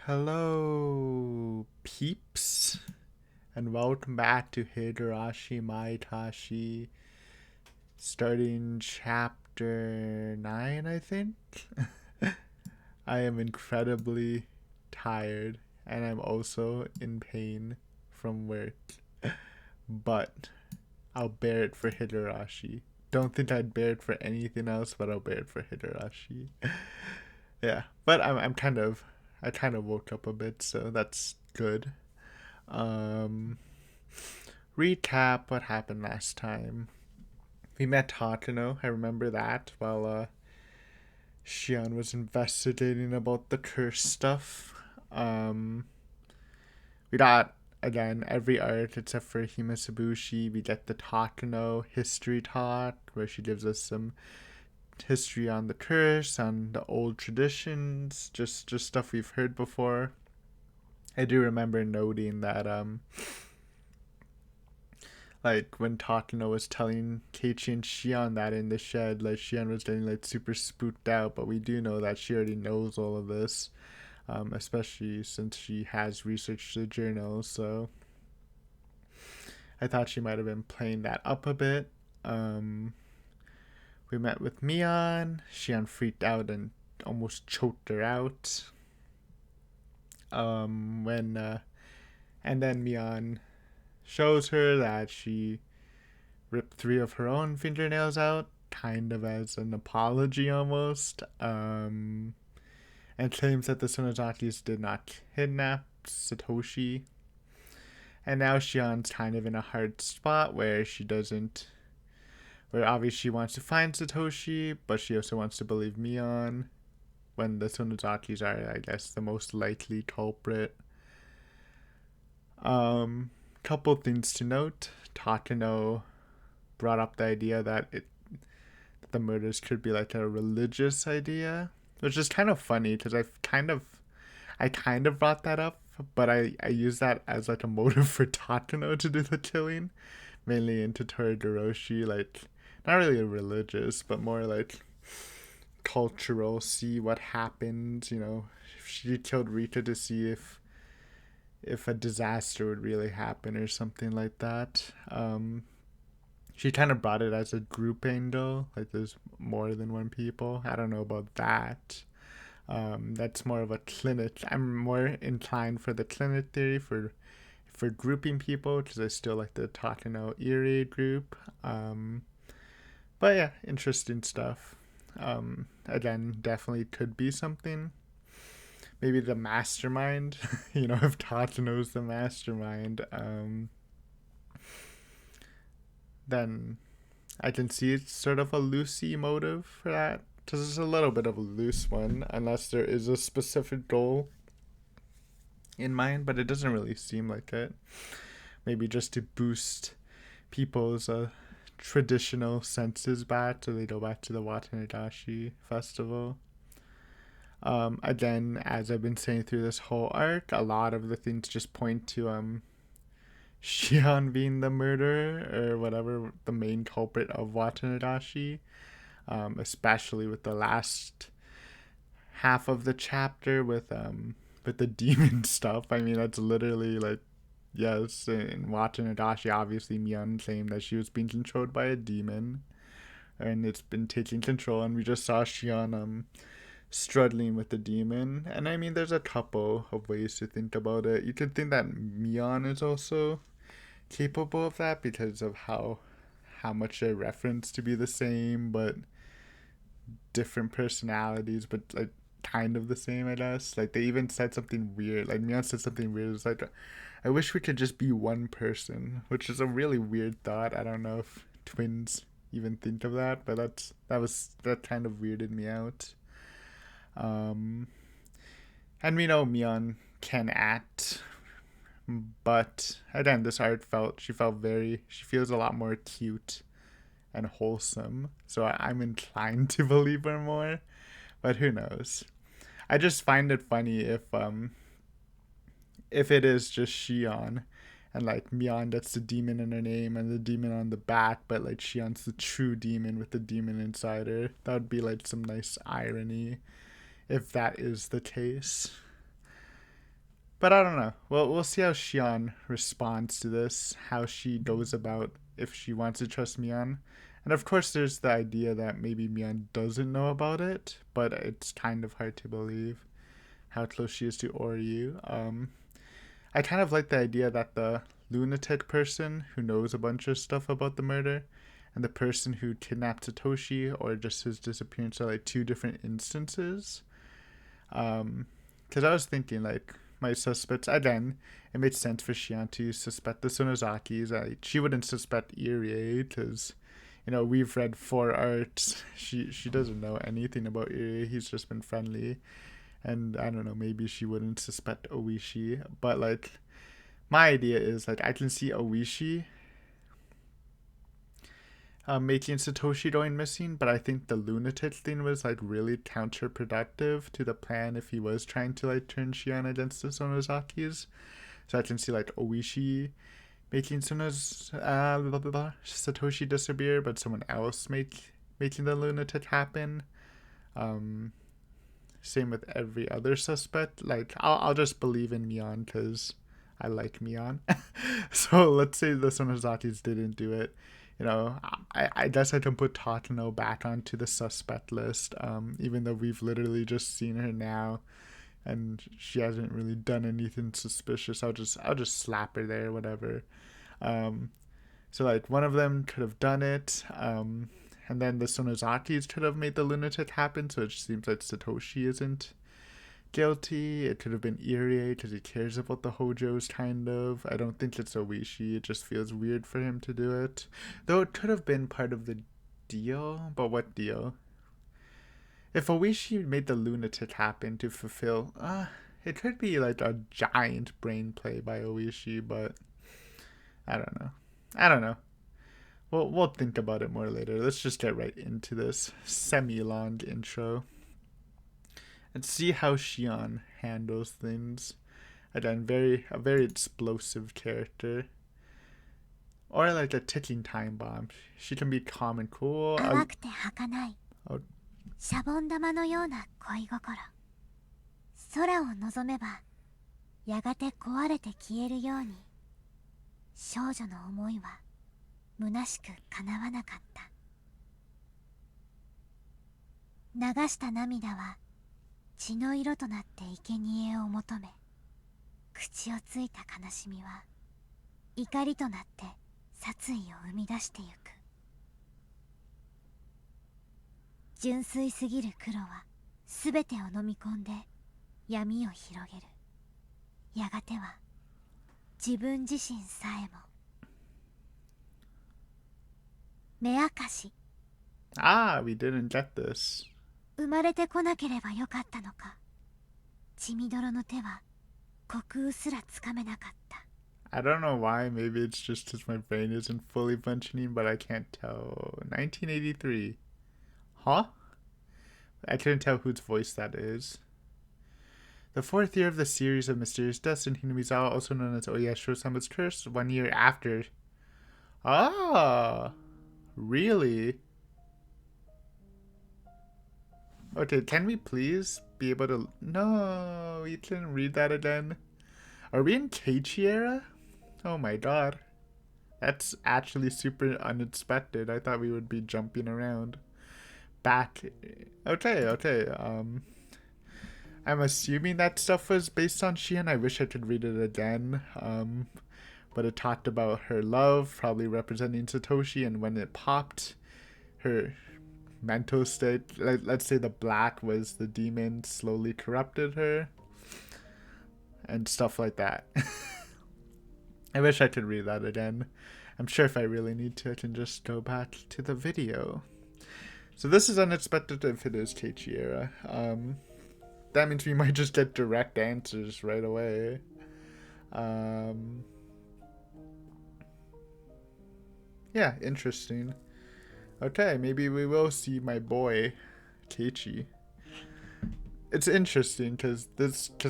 Hello, peeps, and welcome back to Higurashi Meikashi, starting chapter 9, I think. I am incredibly tired, and I'm also in pain from work, but I'll bear it for Higurashi. Don't think I'd bear it for anything else, but I'll bear it for Higurashi. Yeah, but I kind of woke up a bit, so that's good. Um, Recap what happened last time. We met Takano. I remember that while Shion was investigating about the curse stuff. Um, we got again every art except for Himasabushi. We get the Takano history talk where she gives us some history on the curse, on the old traditions, just stuff we've heard before. I do remember noting that like when Takano was telling Keiichi and Shion that in the shed, like Shion was getting like super spooked out, but we do know that she already knows all of this, especially since she has researched the journal. So I thought she might have been playing that up a bit. We met with Mion. Shion freaked out and almost choked her out. When and then Mion shows her that she ripped three of her own fingernails out, kind of as an apology almost, and claims that the Sonozakis did not kidnap Satoshi. And now Shion's kind of in a hard spot where she doesn't. Where obviously she wants to find Satoshi, but she also wants to believe Mion when the Sonozakis are, I guess, the most likely culprit. Couple things to note. Takano brought up the idea that the murders could be like a religious idea, which is kind of funny because I kind of brought that up, but I use that as like a motive for Takano to do the killing, mainly into Torigoroshi, like not really religious, but more like cultural. See what happens, you know. She killed Rita to see if a disaster would really happen or something like that. She kind of brought it as a group angle, like there's more than one people. I don't know about that. That's more of a clinic. I'm more inclined for the clinic theory for grouping people because I still like the Takano Erie group. But yeah, interesting stuff. Again, definitely could be something. Maybe the mastermind. If Takano's the mastermind, then I can see it's sort of a loosey motive for that. Because it's a little bit of a loose one, unless there is a specific goal in mind, but it doesn't really seem like it. Maybe just to boost people's traditional senses back so they go back to the Watanagashi festival. Again, as I've been saying through this whole arc, a lot of the things just point to Shion being the murderer or whatever, the main culprit of Watanagashi, especially with the last half of the chapter with the demon stuff. I mean, that's literally like, yes, in Watanagashi, obviously Mion claimed that she was being controlled by a demon, and it's been taking control, and we just saw Shion struggling with the demon. And I mean, there's a couple of ways to think about it. You could think that Mion is also capable of that because of how much they reference to be the same but different personalities, but like kind of the same, I guess. Like they even said something weird. Like Mion said something weird. It's like, I wish we could just be one person, which is a really weird thought. I don't know if twins even think of that, but that kind of weirded me out. And we know Mion can act, but again, this art she feels a lot more cute and wholesome. So I'm inclined to believe her more, but who knows? I just find it funny if it is just Shion and like Mion that's the demon in her name and the demon on the back, but like Shion's the true demon with the demon inside her. That would be like some nice irony if that is the case. But I don't know. Well, we'll see how Shion responds to this, how she goes about if she wants to trust Mion. And of course, there's the idea that maybe Mion doesn't know about it, but it's kind of hard to believe how close she is to Oryu. I kind of like the idea that the lunatic person who knows a bunch of stuff about the murder and the person who kidnapped Satoshi or just his disappearance are like two different instances. Because I was thinking, like, my suspects, again, it made sense for Shion to suspect the Sonozakis. She wouldn't suspect Irie because, we've read four arts. She doesn't know anything about Irie. He's just been friendly. And I don't know, maybe she wouldn't suspect Oishi. But, like, my idea is, like, I can see Oishi making Satoshi going missing, but I think the lunatic thing was like really counterproductive to the plan if he was trying to like turn Shion against the Sonozakis. So I can see like Oishi making Satoshi disappear, but someone else making the lunatic happen. Same with every other suspect. Like I'll just believe in Mion because I like Mion. So let's say the Sonozakis didn't do it. I guess I can put Tatano back onto the suspect list, even though we've literally just seen her now, and she hasn't really done anything suspicious. I'll just slap her there, whatever. So like one of them could have done it, and then the Sonozakis could have made the lunatic happen. So it just seems like Satoshi isn't guilty. It could have been Irie because he cares about the Hojos, kind of. I don't think it's Oishi. It just feels weird for him to do it. Though it could have been part of the deal. But what deal? If Oishi made the lunatic happen to fulfill... it could be like a giant brain play by Oishi, but... I don't know. We'll think about it more later. Let's just get right into this semi-long intro and see how Shion handles things. Again, a very explosive character. Or like a ticking time bomb. She can be calm and cool. 淡くて儚い Oh, シャボン玉のような恋心空を望めばやがて壊れて消えるように少女の思いは虚しく叶わなかった流した涙は血の色となって生贄を求め口をついた悲しみは怒りとなって殺意を生み出してゆく純粋すぎる黒はすべてを飲み込んで闇を広げるやがては自分自身さえも目明かし we didn't get this. 生まれてこなければよかったのか血みどろの手は虚空すらつかめなかった I don't know why. Maybe it's just because my brain isn't fully functioning, but I can't tell. 1983. Huh? I couldn't tell whose voice that is. The fourth year of the series of mysterious deaths in Hinamizawa, also known as Oyashiro-sama's curse, 1 year after. Ah, really? Okay, can we please be able to... No, we couldn't read that again. Are we in Keiichi era? Oh my god. That's actually super unexpected. I thought we would be jumping around. Back. Okay. I'm assuming that stuff was based on Shion. I wish I could read it again. But it talked about her love, probably representing Satoshi, and when it popped, her mental state, let's say the black was the demon, slowly corrupted her, and stuff like that. I wish I could read that again. I'm sure if I really need to, I can just go back to the video. So this is unexpected if it is Keiichi era. That means we might just get direct answers right away. Yeah, interesting. Okay, maybe we will see my boy, Keiichi. It's interesting because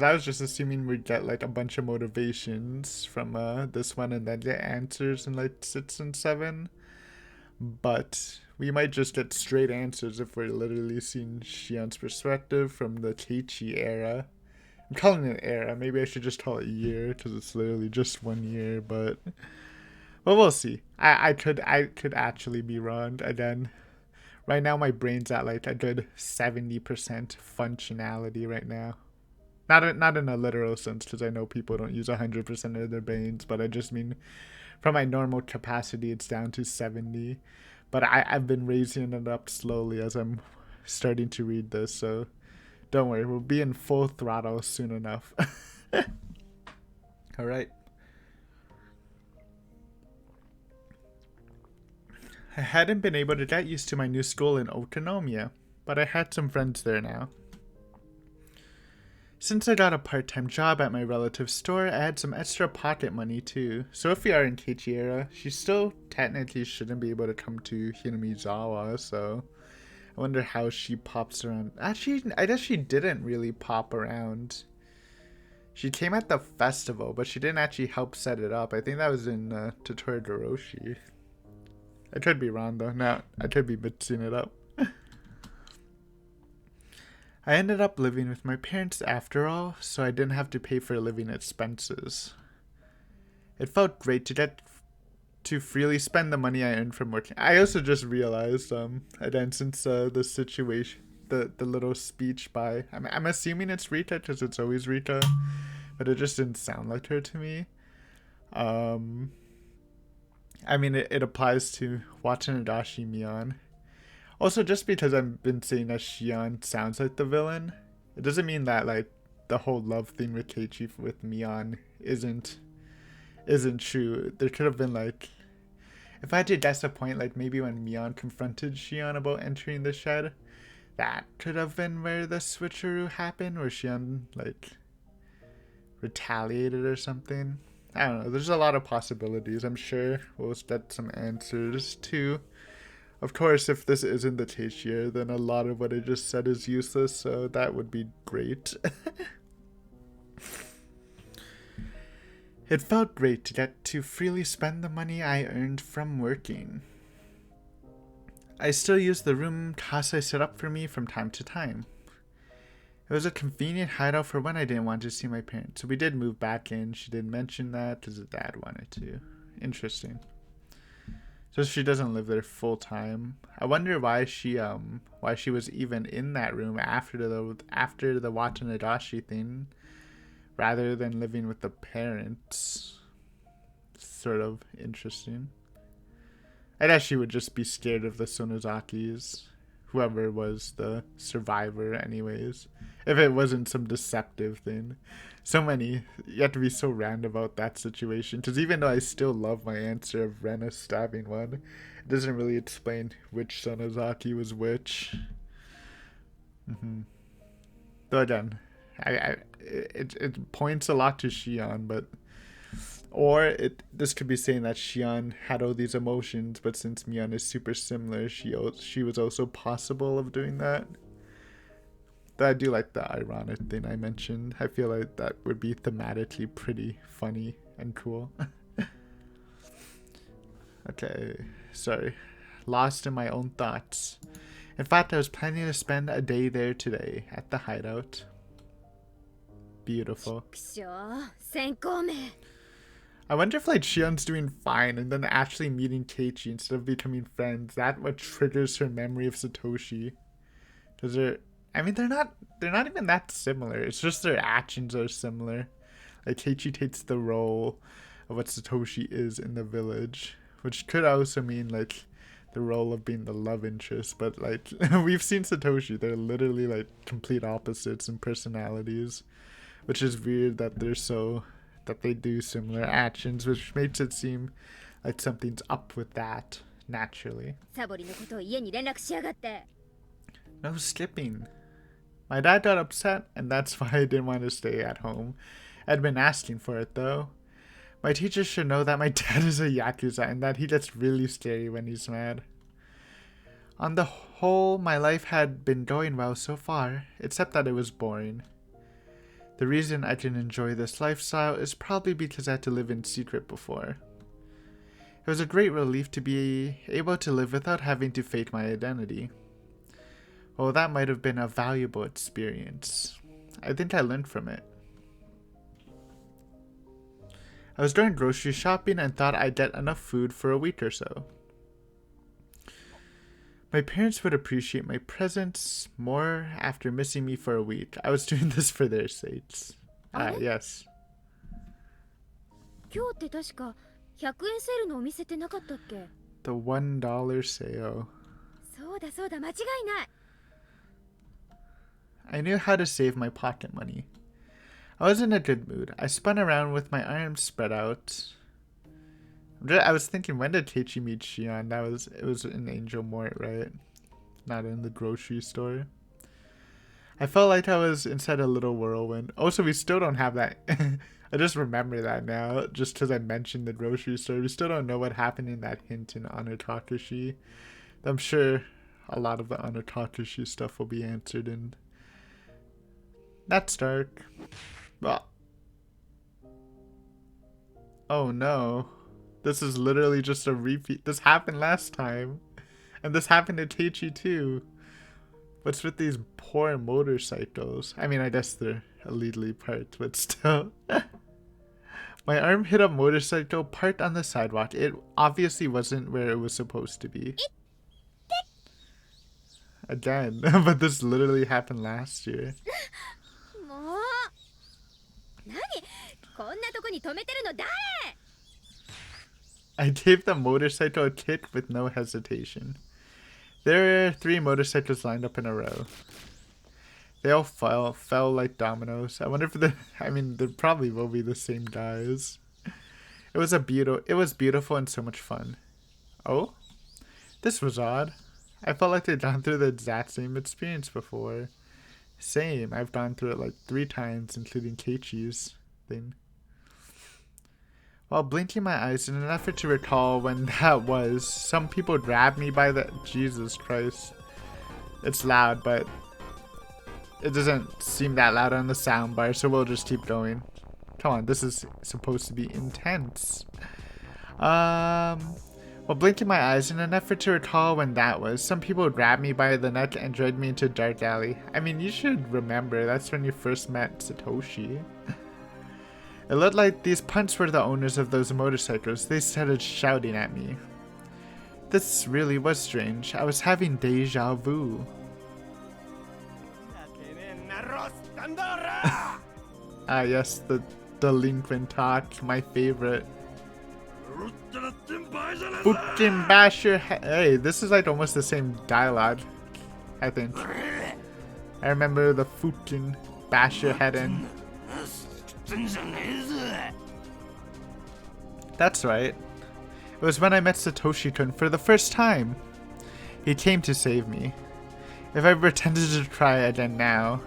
I was just assuming we'd get like a bunch of motivations from this one and then get answers in like 6 and 7. But we might just get straight answers if we're literally seeing Shion's perspective from the Keiichi era. I'm calling it an era. Maybe I should just call it a year because it's literally just 1 year. But we'll see. I could actually be wrong. Again, right now my brain's at like a good 70% functionality right now. Not in a literal sense, because I know people don't use 100% of their brains, but I just mean from my normal capacity, it's down to 70. But I've been raising it up slowly as I'm starting to read this, so don't worry, we'll be in full throttle soon enough. All right. I hadn't been able to get used to my new school in Okonomiya, but I had some friends there now. Since I got a part-time job at my relative's store, I had some extra pocket money too. So if we are in Keiichi era, she still technically shouldn't be able to come to Hinamizawa, so I wonder how she pops around. Actually, I guess she didn't really pop around. She came at the festival, but she didn't actually help set it up. I think that was in Totoroshi. I could be wrong though. No, I could be mixing it up. I ended up living with my parents after all, so I didn't have to pay for living expenses. It felt great to get to freely spend the money I earned from working. I also just realized, again, since the situation, the little speech by, I'm assuming it's Rita because it's always Rita, but it just didn't sound like her to me. I mean, it applies to Watanashi Mion. Also, just because I've been saying that Shion sounds like the villain, it doesn't mean that like the whole love thing with Keiichi with Mion isn't true. There could have been like, if I had to guess a point, like maybe when Mion confronted Shion about entering the shed, that could have been where the switcheroo happened, where Shion like retaliated or something. I don't know. There's a lot of possibilities. I'm sure we'll get some answers too. Of course, if this isn't the taste year, then a lot of what I just said is useless, so that would be great. It felt great to get to freely spend the money I earned from working. I still use the room Kasai set up for me from time to time. It was a convenient hideout for when I didn't want to see my parents, so we did move back in. She did mention that because the dad wanted to. Interesting. So she doesn't live there full time. I wonder why she was even in that room after the Watanashi thing, rather than living with the parents. Sort of interesting. I guess she would just be scared of the Sonozakis, whoever was the survivor, anyways. If it wasn't some deceptive thing. You have to be so random about that situation. Because even though I still love my answer of Rena stabbing one, it doesn't really explain which Sonozaki was which. Though again, it points a lot to Shion, but this could be saying that Shion had all these emotions, but since Mion is super similar, she was also possible of doing that. Though I do like the ironic thing I mentioned. I feel like that would be thematically pretty funny and cool. Okay, sorry. Lost in my own thoughts. In fact, I was planning to spend a day there today at the hideout. Beautiful. I wonder if like Shion's doing fine and then actually meeting Keiichi instead of becoming friends. That what triggers her memory of Satoshi. They're not even that similar. It's just their actions are similar. Like Keiichi takes the role of what Satoshi is in the village, which could also mean like the role of being the love interest. But like we've seen Satoshi, they're literally like complete opposites in personalities, which is weird that they do similar actions, which makes it seem like something's up with that naturally. No skipping. My dad got upset, and that's why I didn't want to stay at home. I'd been asking for it, though. My teachers should know that my dad is a Yakuza, and that he gets really scary when he's mad. On the whole, my life had been going well so far, except that it was boring. The reason I can enjoy this lifestyle is probably because I had to live in secret before. It was a great relief to be able to live without having to fake my identity. Well, that might have been a valuable experience. I think I learned from it. I was doing grocery shopping and thought I'd get enough food for a week or so. My parents would appreciate my presence more after missing me for a week. I was doing this for their sakes. Yes. 今日って確か100円セールのお店ってなかったっけ？ The $1 sale. そうだそうだ、間違いない。 I knew how to save my pocket money. I was in a good mood. I spun around with my arms spread out. I was thinking, when did Keiichi meet Shion? It was in Angel Mort, right? Not in the grocery store. I felt like I was inside a little whirlwind. Also, we still don't have that. I just remember that now, just because I mentioned the grocery store. We still don't know what happened in that hint in Anotakashi. I'm sure a lot of the Anotakashi stuff will be answered in That's dark. Well. Oh no. This is literally just a repeat. This happened last time. And this happened to Keiichi too. What's with these poor motorcycles? I mean, I guess they're illegally parked, but still. My arm hit a motorcycle parked on the sidewalk. It obviously wasn't where it was supposed to be. Again, but this literally happened last year. もう何こんなとこに止めてるの誰？ I gave the motorcycle a kick with no hesitation. There were 3 motorcycles lined up in a row. They all fell like dominoes. I wonder if they probably will be the same guys. It was beautiful and so much fun. Oh? This was odd. I felt like I'd gone through the exact same experience before. Same. I've gone through it like 3 times, including Keiichi's thing. While blinking my eyes in an effort to recall when that was, some people grabbed me by the... Jesus Christ. It's loud, but it doesn't seem that loud on the soundbar, so we'll just keep going. Come on, this is supposed to be intense. While blinking my eyes in an effort to recall when that was, some people grabbed me by the neck and dragged me into a dark alley. I mean, you should remember, that's when you first met Satoshi. It looked like these punks were the owners of those motorcycles. They started shouting at me. This really was strange. I was having deja vu. Yes, the delinquent talk, my favorite. Fucking bash your head. Hey, this is like almost the same dialogue, I think. I remember the fucking bash your head in. That's right. It was when I met Satoshi-kun for the first time. He came to save me. If I pretended to try again now,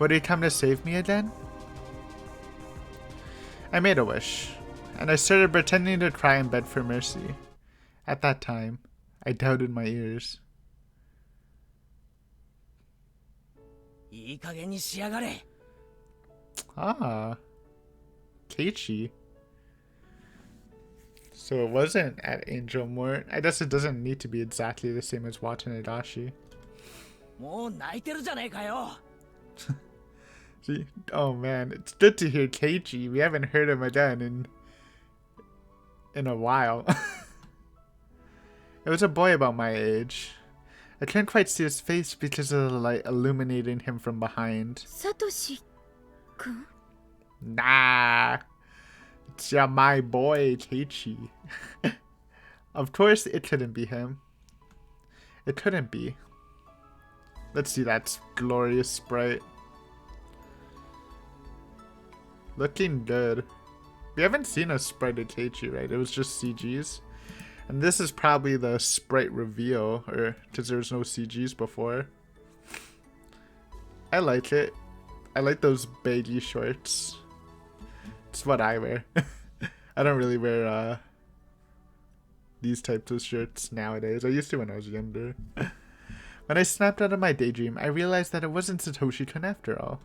would he come to save me again? I made a wish, and I started pretending to cry and beg for mercy. At that time, I doubted my ears. Ah, Keiichi. So it wasn't at Angel Mort. I guess it doesn't need to be exactly the same as Watanabe. See? Oh man, it's good to hear Keiichi. We haven't heard him again in a while. It was a boy about my age. I couldn't quite see his face because of the light illuminating him from behind. Satoshi-kun? Nah, it's my boy Keiichi. Of course it couldn't be him. It couldn't be. Let's see that glorious sprite. Looking good. We haven't seen a sprite of Keiichi, right? It was just CGs. And this is probably the sprite reveal, or because there was no CGs before. I like it. I like those baggy shorts. It's what I wear. I don't really wear these types of shirts nowadays. I used to when I was younger. When I snapped out of my daydream, I realized that it wasn't Satoshi-kun after all.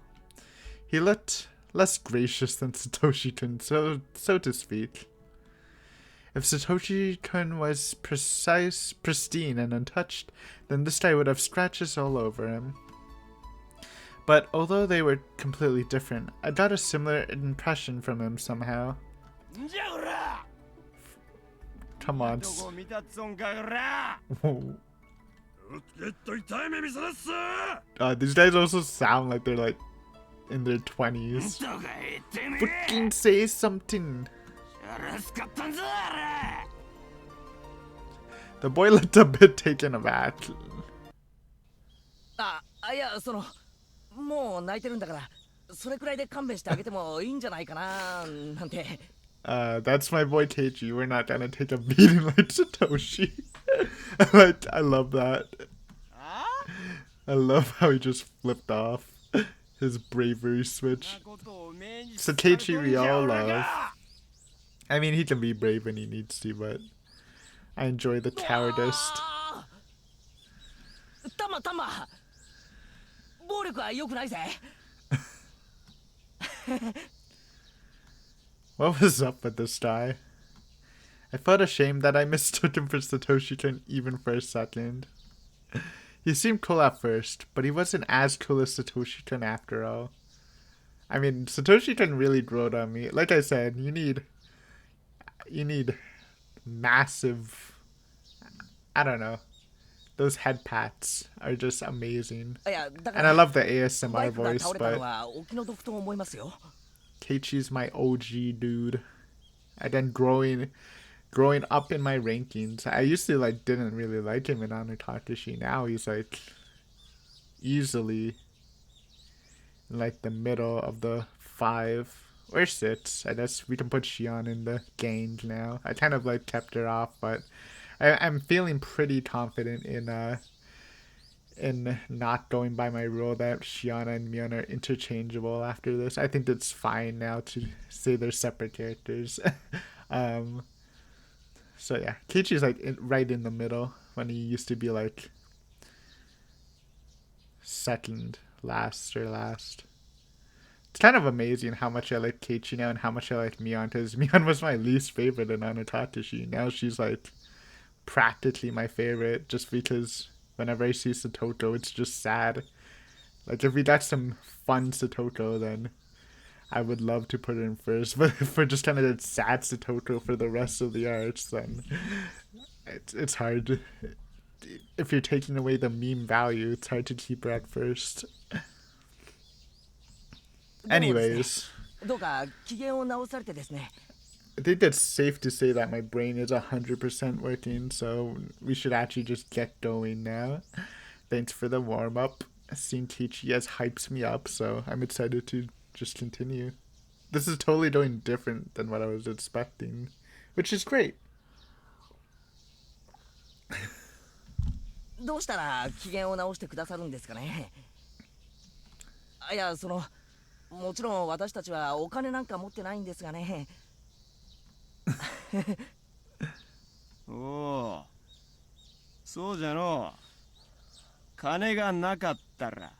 He looked less gracious than Satoshi-kun, so to speak. If Satoshi-kun was pristine and untouched, then this guy would have scratches all over him. But although they were completely different, I got a similar impression from him somehow. Come on. These guys also sound like they're like in their 20s. Fucking say something. The boy looked a bit taken aback. いやもう泣いてるんだからそれくらいで勘弁してあげてもいいんじゃないかななんて That's my boy Keiichi. We're not gonna take a beating like Satoshi. I love that. I love how he just flipped off his bravery switch. So Keiichi we all love. I mean, he can be brave when he needs to, but I enjoy the cowardice. たま暴力は良くないぜ What was up with this guy? I felt ashamed that I mistook him for Satoshi-kun even for a second. He seemed cool at first, but he wasn't as cool as Satoshi-kun after all. I mean, Satoshi-kun really growed on me. Like I said, you need massive, I don't know. Those head pats are just amazing. And I love the ASMR voice, but Keiichi's my OG dude. And then growing up in my rankings, I used to didn't really like him in Anotatashi. Now he's easily in the middle of the 5 or 6. I guess we can put Shion in the gangs now. I kind of kept her off, but I'm feeling pretty confident in not going by my rule that Shiona and Mion are interchangeable after this. I think it's fine now to say they're separate characters. So yeah, Keiichi's right in the middle when he used to be second last or last. It's kind of amazing how much I like Keiichi now and how much I like Mion, because Mion was my least favorite in Anotatashi. Now she's practically my favorite, just because whenever I see Satoto, it's just sad. If we got some fun Satoto, then I would love to put it in first. But if we're just kind of sad Satoto for the rest of the arcs, then it's hard. If you're taking away the meme value, it's hard to keep her at first. Anyways, I think it's safe to say that my brain is 100% working, so we should actually just get going now. Thanks for the warm-up. Seeing Keiichi has hypes me up, so I'm excited to just continue. This is totally doing different than what I was expecting, which is great. どうしたら機嫌を直してくださるんですかねいやもちろん私たちはお金なんか持ってないんですがねおお、そうじゃの。金がなかったら。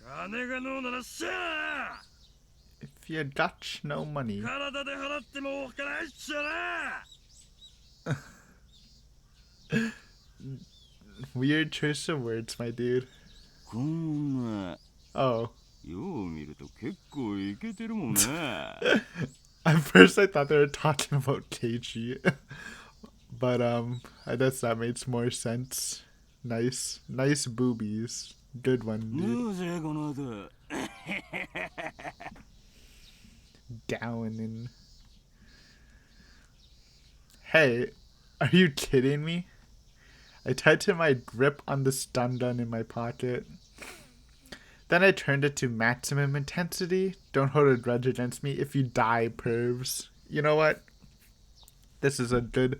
金がのうならっしゃ。If you got no money. 体で払ってもおっかないっしゃな。Weird choice of words, my dude. こんな。Oh. よう見ると結構イケてるもんな。At first I thought they were talking about Keiichi. But I guess that makes more sense. Nice boobies. Good one, dude. Down in. Hey, are you kidding me? I tightened my grip on the stun gun in my pocket. Then I turned it to maximum intensity. Don't hold a grudge against me if you die, pervs. You know what? This is a good... I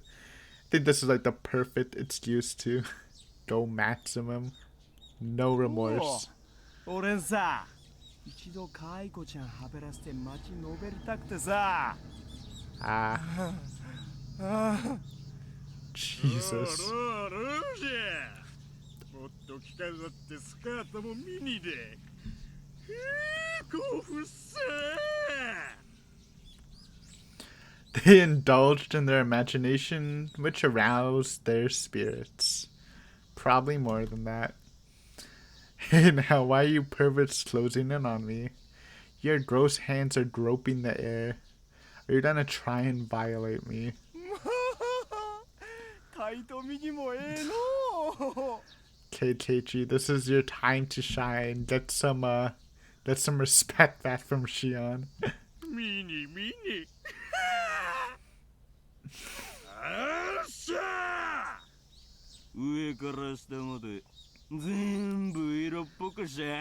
think this is the perfect excuse to go maximum. No remorse. 俺さ、一度カイコちゃんはべらせて街のべりたくてさ。Jesus. もっと着飾ってスカートもミニで。興奮さ。They indulged in their imagination, which aroused their spirits. Probably more than that. Hey now, why are you perverts closing in on me? Your gross hands are groping the air. Are you gonna try and violate me? タイト右もええの Okay, Keiichi, this is your time to shine. Get some respect back from Shion. ミニミニあっしゃ上から下まで全部色っぽくしゃよ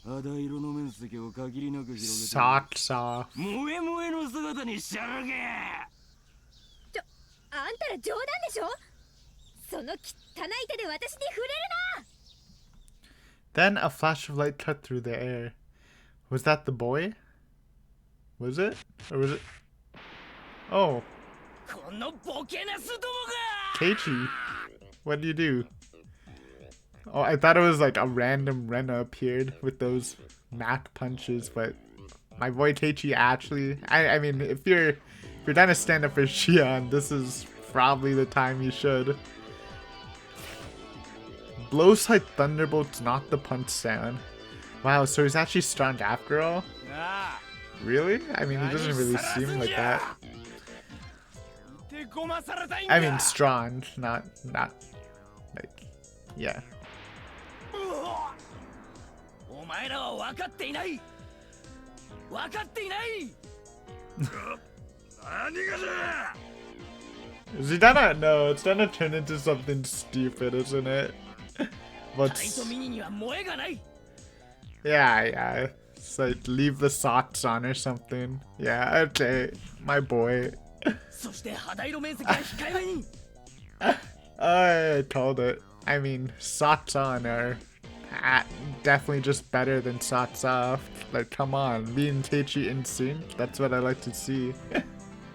肌色の面積を限りなく広げて Socks off. 萌え萌えの姿にしちゃるけあんたら冗談でしょ。その汚い手で私に触れるな。 Then a flash of light cut through the air. Was that the boy? Was it? Or was it? Oh, このボケなすどもが Keiichi. What do you do? Oh, I thought it was like a random Rena appeared with those Mac punches, but my boy Keiichi actually. I mean, if you're gonna stand up for Shion, this is probably the time you should. Blows like thunderbolts, not the punch sound. Wow, so he's actually strong after all? なあ Really? I mean, he doesn't really seem like that. 手こまされたいんだ I mean, strong, not like, yeah. お前らは分かっていない分かっていない 何がじゃ Is he gonna? No, it's gonna turn into something stupid, isn't it? タイ But トミニには萌えがない yeah. It's like leave the socks on or something. Yeah, okay, my boy. そして肌色面積が控えめに I told it. I mean, socks on are definitely just better than socks off. Like, come on, me and Keiichi in sync. That's what I like to see.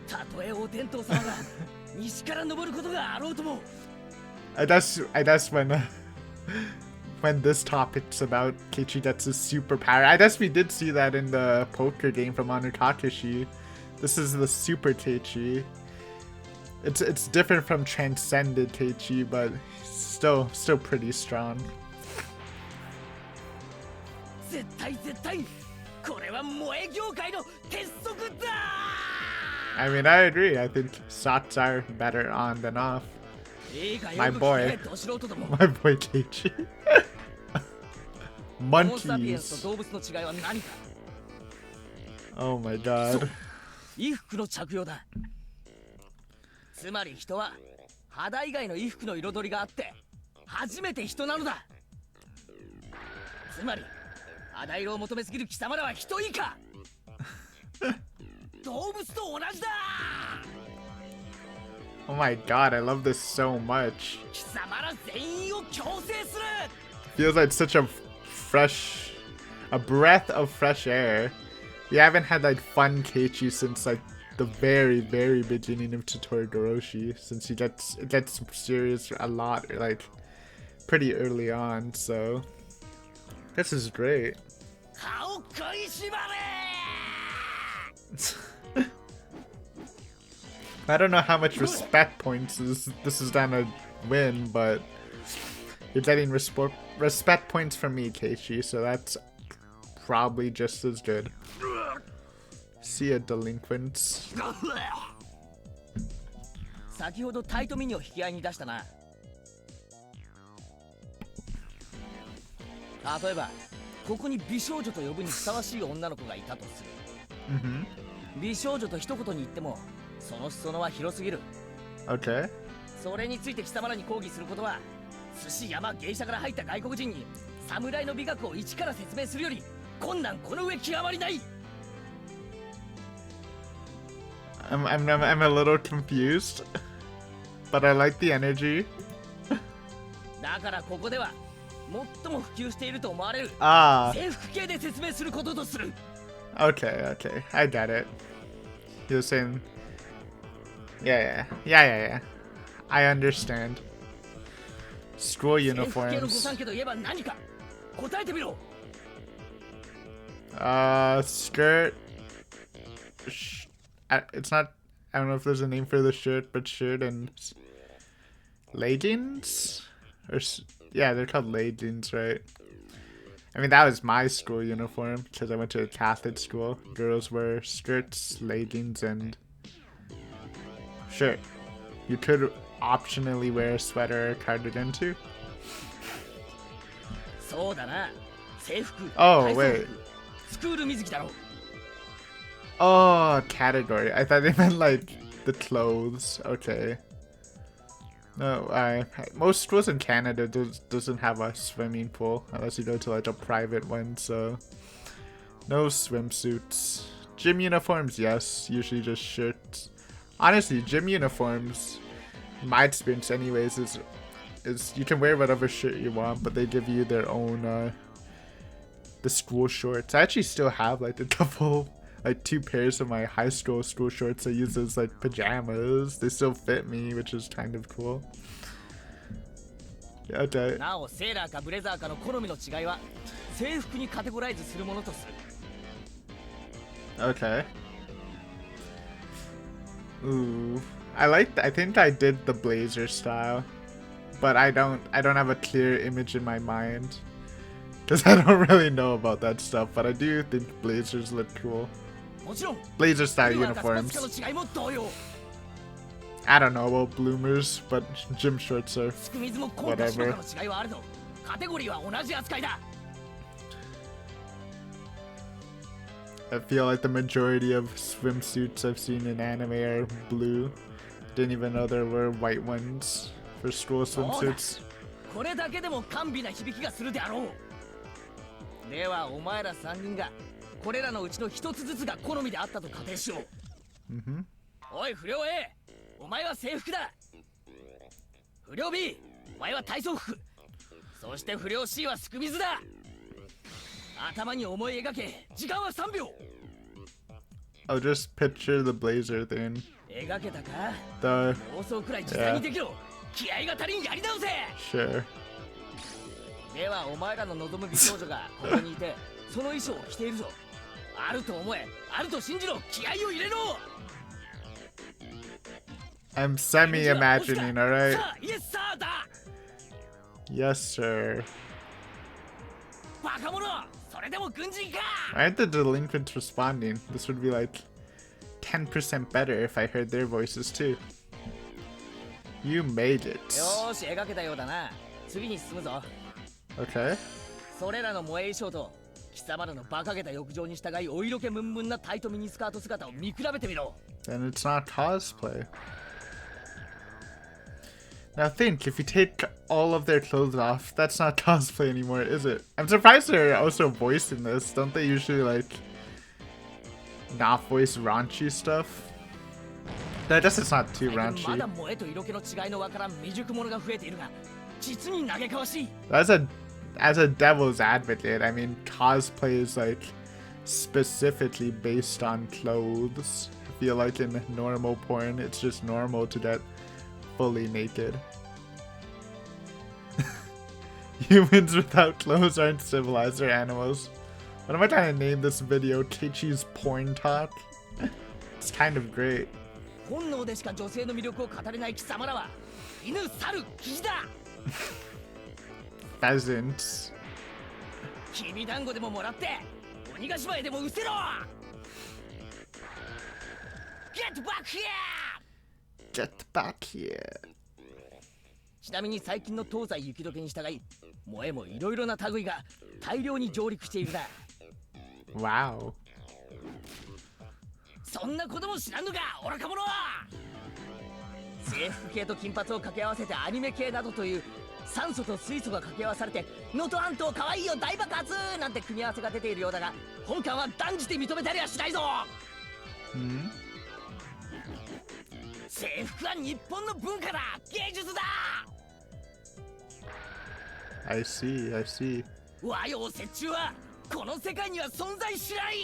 たとえお天道様が西から登ることがあろうとも I guess when this topic's about Keiichi gets his superpower. I guess we did see that in the poker game from Honor Kakashi. This is the super Keiichi. It's different from transcended Keiichi, but still pretty strong. 絶対これは萌え業界の鉄則だ I mean, I agree. I think socks are better on than off. いいか My よく boy. 聞けど素人ども My boy Keiichi. ホモ・サピエンス Monkeys. と動物の違いは何か Oh my god. 衣服の着用だつまり人は肌以外の衣服の彩りがあって初めて人なのだつまり肌色を求めすぎる貴様らは人以下動物と同じだ Oh my god, I love this so much. 貴様ら全員を強制する Feels like such a breath of fresh air. We haven't had like fun Keiichi since like the very beginning of Higurashi, since it gets serious a lot like pretty early on, so this is great. 歯を食いしばれ I don't know how much respect points this is gonna win, but you're getting respect points from me, Keiichi, so that's probably just as good. See ya, delinquents. 先ほどタイトミニを引き合いに出したな例えばここに美少女と呼ぶにふさわしい女の子がいたとする 美少女と一言に言ってもその裾野は広すぎる Okay. それについて貴様らに抗議することは寿司山芸者から入った外国人に侍の美学を一から説明するより困難この上極まりない I'm a little confused, but I like the energy. だからここでは最も普及していると思われる Ah, 制服系で説明することとする okay, I get it. He was saying, yeah. I understand. School 制服系の御 uniforms. 三家といえば何か答えてみろ Skirt. It's not. I don't know if there's a name for the shirt, but shirt and leggings, yeah, they're called leggings, right? I mean, that was my school uniform because I went to a Catholic school. Girls wear skirts, leggings, and shirt. You could optionally wear a sweater or cardigan too. そうだな。制服、 Oh, 体操 wait. 服、スクール水着だろ。 Oh, category. I thought they meant like the clothes. Okay. No, most schools in Canada doesn't have a swimming pool unless you go to like a private one, so no swimsuits. Gym uniforms, yes, usually just shirts. Honestly, gym uniforms, in my experience anyways, is you can wear whatever shirt you want, but they give you their own the school shorts. I actually still have like a couple, like 2 pairs of my high school shorts I use as like pajamas. They still fit me, which is kind of cool. Yeah, okay. なお、セーラーかブレザーかの好みの違いは制服にカテゴライズするものとする。 Okay. Ooh, I think I did the blazer style, but I don't have a clear image in my mind because I don't really know about that stuff. But I do think blazers look cool. もちろん、 Blazer style フルワーかスポー uniforms. ツかの違いも同様。 I don't know about bloomers, but gym shorts are スクミズも今回白かの違いはあるぞ。カテゴリーは同じ扱いだ。 I feel like the majority of swimsuits I've seen in anime are blue. Didn't even know there were white ones for school swimsuits. これだけでも甘美な響きがするであろう。ではお前ら3人がこれらのうちの一つずつが好みであったと仮定しよう。おい不良 A、 お前は制服だ。不良 B、 お前は体操服。そして不良 C はすく水だ。頭に思い描け。時間は3秒。 I'll just picture the blazer thing. 描けたか。 The 妄想くらい実際にできろ。気合が足りん、やり直せ。 sure. ではお前らの望む美少女がここにいてその衣装を着ているぞ。あると思え、あると信じろ。気合を入れろ。 I'm semi-imagining, alright? さあ、イエスサーだ。 Yes, sir. バカ者、それでも軍人か。 Why aren't the delinquents responding? This would be like 10% better if I heard their voices too. You made it. よーし、描けたようだな。次に進むぞ。 Okay. それらの萌え衣装と貴様らの馬鹿げた浴場に従いお色気ムンムンなタイトミニスカート姿を見比べてみろ。 Then it's not cosplay. Now think, if you take all of their clothes off, that's not cosplay anymore, is it? I'm surprised they're also voicing this. Don't they usually like not voice raunchy stuff? I guess it's not too ま raunchy. だ萌えと色気の違いのわからん未熟者が増えているが、実に嘆かわしい。 As a devil's advocate, I mean, cosplay is like specifically based on clothes. I feel like in normal porn, it's just normal to get fully naked. Humans without clothes aren't civilized, they're animals. What am I trying to name this video? Keiichi's Porn Talk? It's kind of great. 本能でしか女性の魅力を語れない貴様らは犬、猿、キジだ。 Pheasants. きびだんごでももらって鬼ヶ島へでも失せろ。 Get back here! Get back here. ちなみに最近の東西雪解けに従い萌えもいろいろな類が大量に上陸しているな。 Wow. そんなことも知らんのか愚か者は。制服系と金髪を掛け合わせてアニメ系などという酸素と水素が掛け合わされて能登半島かわいいよ大爆発なんて組み合わせが出ているようだが、本館は断じて認めたりはしないぞ。 Hmm? 制服は日本の文化だ、芸術だ。 I see, I see. 和洋折衷はこの世界には存在しない。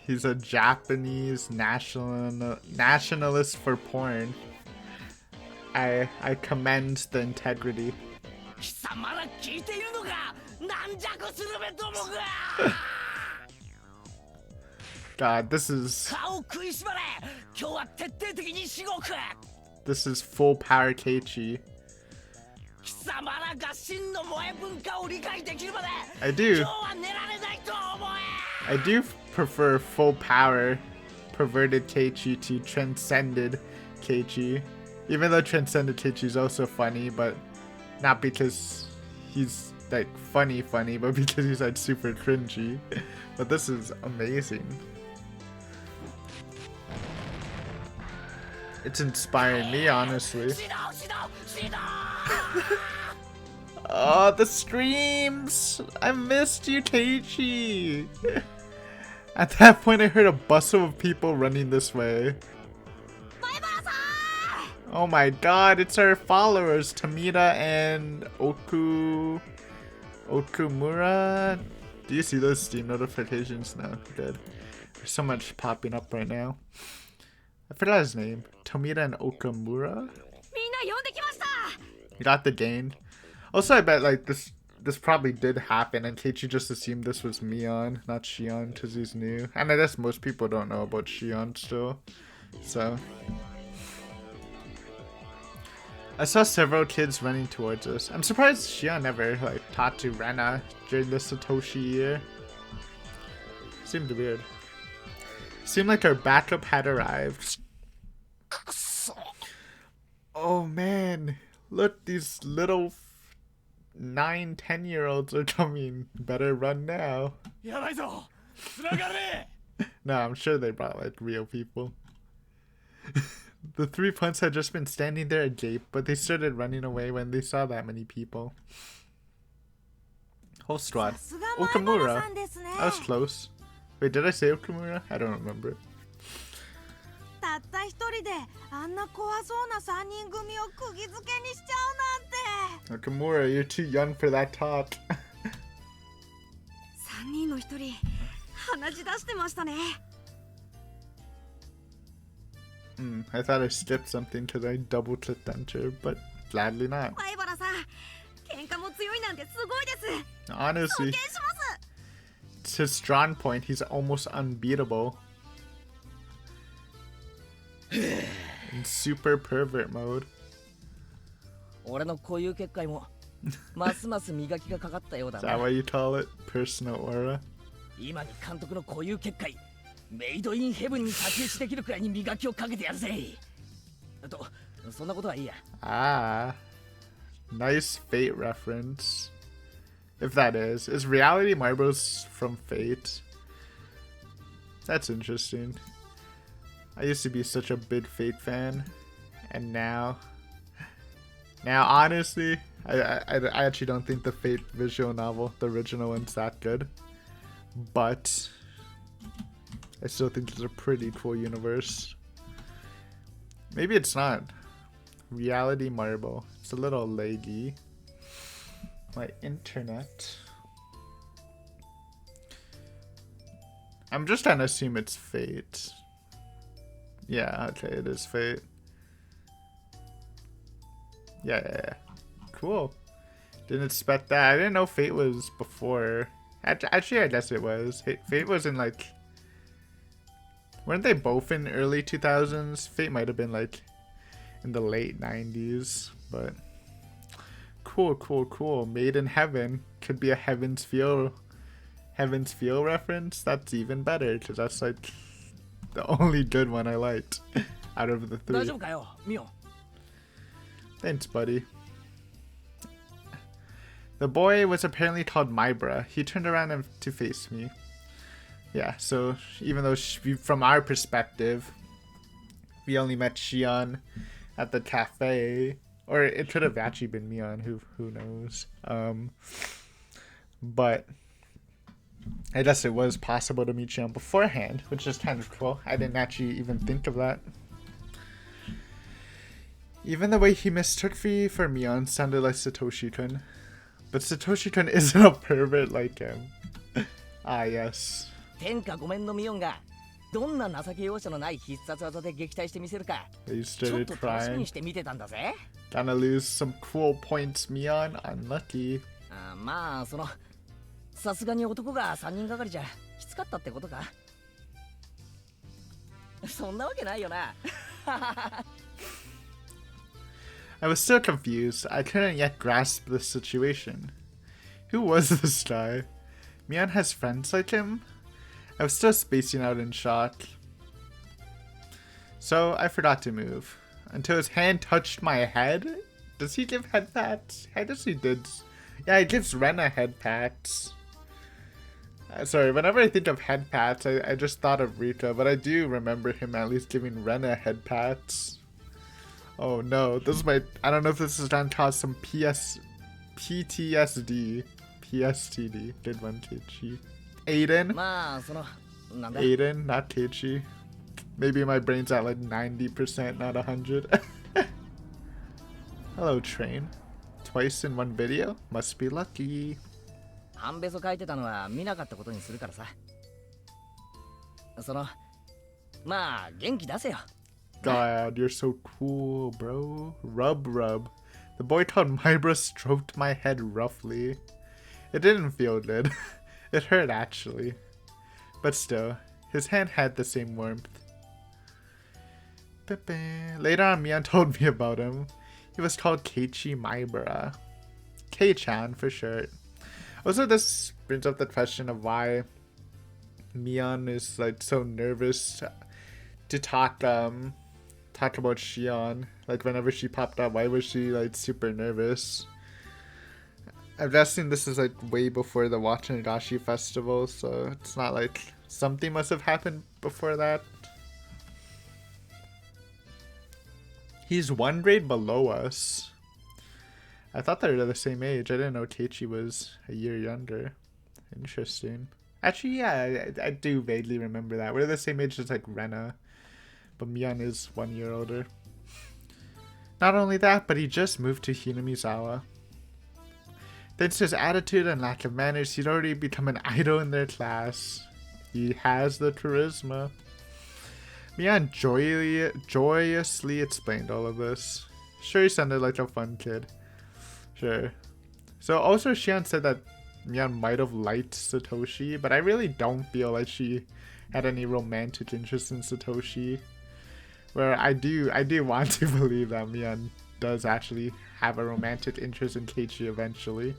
He's a Japanese nationalist for porn. I commend the integrity. 貴様ら聞いているのか、軟弱するべどもが。 God, this is 顔食いしばれ、今日は徹底的にしごく。 full power Keiichi. 貴様らが真の萌え文化を理解できるまで I 今 do. 日は寝られないと思え。 I do prefer full power perverted Keiichi to transcended Keiichi. Even though transcended Keiichi is also funny, but not because he's like funny, but because he's like super cringy. But this is amazing. It's inspiring me, honestly. Oh, the screams! I missed you, Keiichi! At that point, I heard a bustle of people running this way. Oh my god, it's our followers, Tomita and Okumura. Do you see those Steam notifications? No, good. There's so much popping up right now. I forgot his name. Tomita and Okumura? You got the gain. Also, I bet like this probably did happen and Keiichi just assumed this was Mion, not Shion, because he's new. And I guess most people don't know about Shion still. So I saw several kids running towards us. I'm surprised Shion never like talked to Rena during the Satoshi year. Seemed weird. Seemed like our backup had arrived. Oh man, look, these little 9-10-year-olds are coming. Better run now. No, I'm sure they brought like real people. The three punks had just been standing there agape, but they started running away when they saw that many people. Whole squad. Okamura. I was close. Wait, did I say Okamura? I don't remember. Okamura, you're too young for that talk. I thought I skipped something because I double clicked enter, but gladly not. Honestly, it's his strong point. He's almost unbeatable. In super pervert mode. 俺のこういう結界もますます磨きがかかったようだ Is な。 that what you call it? Personal aura? 今に監督のこういう結界、メイドインヘブンに太刀打ちできるくらいに磨きをかけてやるぜ。と、そんなことはいいや。Ah, nice Fate reference. If that is reality marbles from Fate? That's interesting. I used to be such a big Fate fan, and now honestly, I actually don't think the Fate visual novel, the original one's that good, but I still think it's a pretty cool universe. Maybe it's not. Reality marble. It's a little laggy. My internet. I'm just trying to assume it's Fate. Yeah, okay, it is Fate. Yeah. Cool. Didn't expect that. I didn't know Fate was before. Actually, I guess it was. Fate was in like... Weren't they both in early 2000s? Fate might have been like in the late 90s, but... Cool. Made in Heaven. Could be a Heaven's Feel reference. That's even better, because that's like the only good one I liked out of the three. Thanks, buddy. The boy was apparently called Mybra. He turned around to face me. Yeah, so even though from our perspective, we only met Shion at the cafe, or it could have actually been Mion, who knows. But I guess it was possible to meet Shion beforehand, which is kind of cool. I didn't actually even think of that. Even the way he mistook me for Mion sounded like Satoshi-kun. But Satoshi-kun isn't a pervert like him. Ah, yes. 天下御免のミオンがどんな情け容赦のない必殺技で撃退してみせるか He ちょっ started と楽しみ crying. にして見てたんだぜ。 Gonna lose some cool points, Mion. Unlucky. まあさすがに男が3人がかりじゃきつかったってことか。そんなわけないよな。I was still confused. I couldn't yet grasp the situation. Who was this guy? Mion has friends like him? I was still spacing out in shock. So I forgot to move. Until his hand touched my head? Does he give head pats? I guess he did. Yeah, he gives Rena head pats. Sorry, whenever I think of head pats, I just thought of Rika, but I do remember him at least giving Rena head pats. Oh no, this might, I don't know if this is gonna cause some PTSD. PSTD. Good one, Keiichi. Aiden? Aiden, not Keiichi. Maybe my brain's at like 90%, not 100. Hello, train. Twice in one video? Must be lucky. 半べそ書いてたのは見なかったことにするからさ。まあ元気出せよ。God, you're so cool, bro. Rub, rub. The boy called Mybra stroked my head roughly. It didn't feel good. It hurt, actually. But still, his hand had the same warmth. Later on, Mion told me about him. He was called Keiichi Mybra. Kei-chan, for short. Also, this brings up the question of why Mion is like so nervous to talk about Shion. Like whenever she popped up, why was she like super nervous? I'm guessing this is like way before the Higurashi festival, so it's not like something must have happened before that. He's one grade below us. I thought they were the same age. I didn't know Keiichi was a year younger. Interesting. Actually, yeah, I do vaguely remember that. We're the same age as like Rena, but Mion is 1 year older. Not only that, but he just moved to Hinamizawa. Thanks to his attitude and lack of manners, he'd already become an idol in their class. He has the charisma. Mion joyously explained all of this. Sure, he sounded like a fun kid. Sure. So also Shion said that Mion might have liked Satoshi, but I really don't feel like she had any romantic interest in Satoshi. Where I do want to believe that Mion does actually have a romantic interest in Keiichi eventually.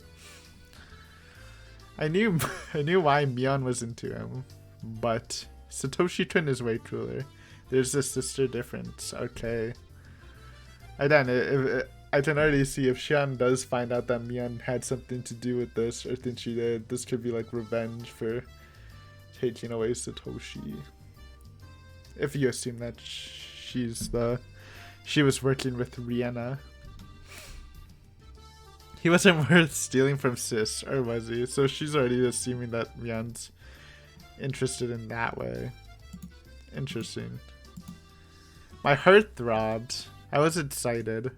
I knew why Mion was into him, but Satoshi-kun is way cooler. There's a sister difference. Okay. I can already see if Shion does find out that Mion had something to do with this, or think she did, this could be like revenge for taking away Satoshi. If you assume that she was working with Rihanna. He wasn't worth stealing from Sis, or was he? So she's already assuming that Mion's interested in that way. Interesting. My heart throbbed. I was excited.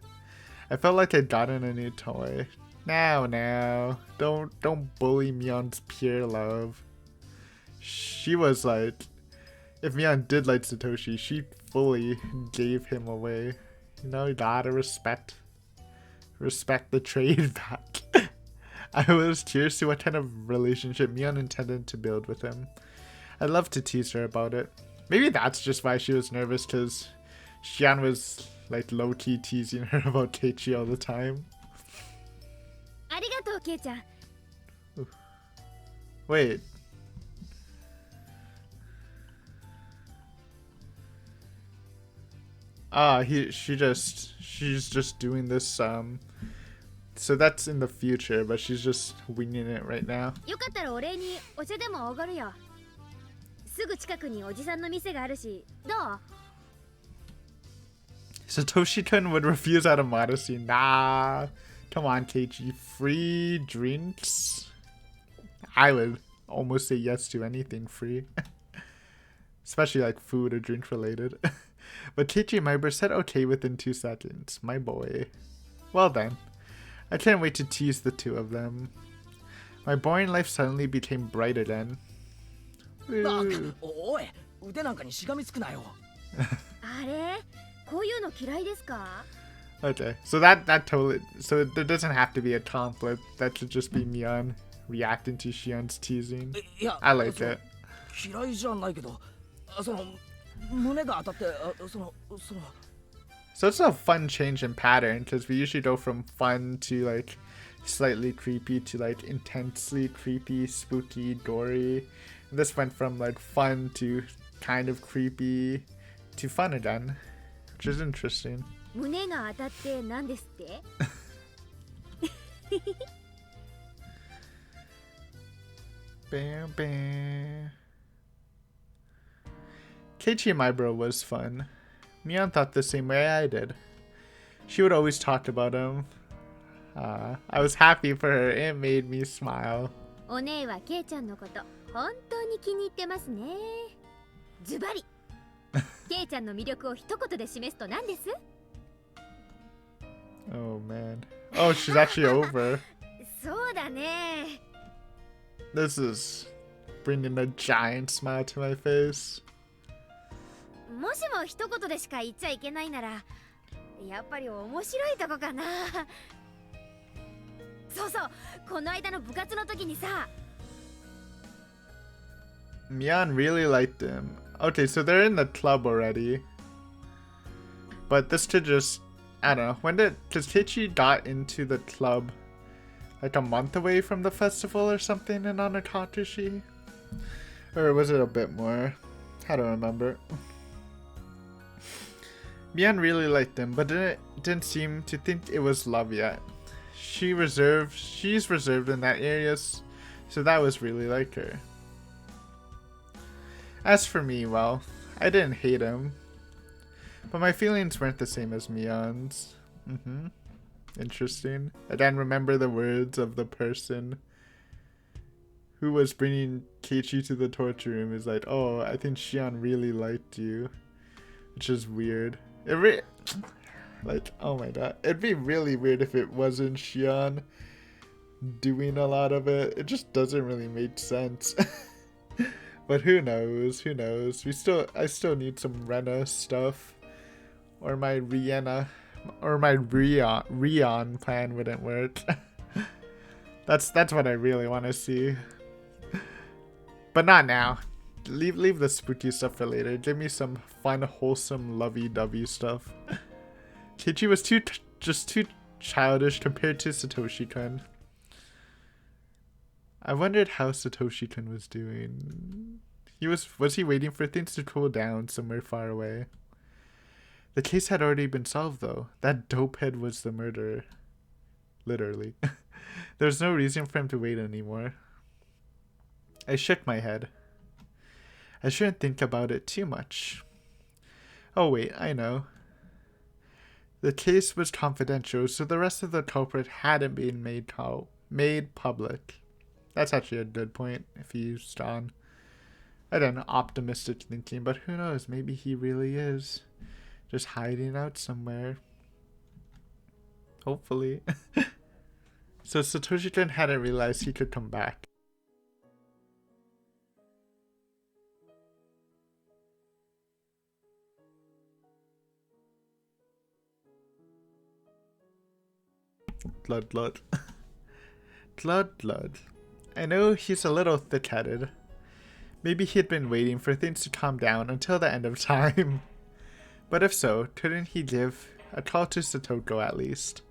I felt like I'd gotten a new toy. Now, don't bully Mion's pure love. She was like, if Mion did like Satoshi, she fully gave him away. You know, you gotta respect the trade back. I was curious to what kind of relationship Mion intended to build with him. I'd love to tease her about it. Maybe that's just why she was nervous, because Shion was like low-key teasing her about Keiichi all the time. Arigatou, Kei-chan. Wait. She's just doing this, so that's in the future, but she's just winging it right now. よかったらお礼にお茶でもおごるよ。すぐ近くにおじさんの店があるし、どう? Satoshi-kun would refuse out of modesty. Nah. Come on, Keiichi. Free drinks? I would almost say yes to anything free. Especially like food or drink related. But Keiichi Mybra said okay within 2 seconds. My boy. Well then. I can't wait to tease the two of them. My boring life suddenly became bright again. Woo. おい、腕なんかにしがみつくなよ。あれ? こういうの嫌いですか? Okay, so that totally, so there doesn't have to be a conflict. That should just be Mion reacting to Shion's teasing. I like it. 嫌いじゃないけど、胸が当たって、So it's a fun change in pattern, because we usually go from fun to like slightly creepy to like intensely creepy, spooky, gory. And this went from like fun to kind of creepy to fun again, which is interesting. 胸が当たって何ですって？ Bam, bam. Keiichi, my bro, was fun. Mion thought the same way I did. She would always talk about him. I was happy for her. It made me smile. お姉はケイちゃんのこと本当に気に入ってますね。ズバリ。ケイちゃんの魅力を一言で示すと何です？ Oh man. Oh, she's actually over. そうだね。 This is bringing a giant smile to my face. もしも一言でしか言っちゃいけないなら、やっぱり面白いとこかな。そうそう、この間の部活の時にさ。Mion really liked him. Okay, so they're in the club already. But this could just, I don't know, when did, because Keiichi got into the club like a month away from the festival or something in Onakatsushi? Or was it a bit more? I don't remember. Mion really liked him, but didn't seem to think it was love yet. She's reserved in that area, so that was really like her. As for me, well, I didn't hate him, but my feelings weren't the same as Mion's. Interesting. I didn't remember the words of the person who was bringing Keiichi to the torture room. Is like, oh, I think Shion really liked you, which is weird. Like, oh my god, it'd be really weird if it wasn't Shion doing a lot of it. It just doesn't really make sense. But who knows? Who knows? I still need some Rena stuff, or my Rihanna, or my Rion plan wouldn't work. That's what I really want to see. But not now. Leave the spooky stuff for later. Give me some fun, wholesome, lovey-dovey stuff. Keiichi was just too childish compared to Satoshi-kun. I wondered how Satoshi-kun was doing. Was he waiting for things to cool down somewhere far away? The case had already been solved, though. That dopehead was the murderer. Literally. There was no reason for him to wait anymore. I shook my head. I shouldn't think about it too much. Oh wait, I know. The case was confidential, so the rest of the culprit hadn't been made public. That's actually a good point if he's on. I don't know, optimistic thinking, but who knows, maybe he really is. Just hiding out somewhere. Hopefully. So Satoshi-kun hadn't realized he could come back. Blood. Blood. I know he's a little thick-headed. Maybe he'd been waiting for things to calm down until the end of time. But if so, couldn't he give a call to Satoko at least?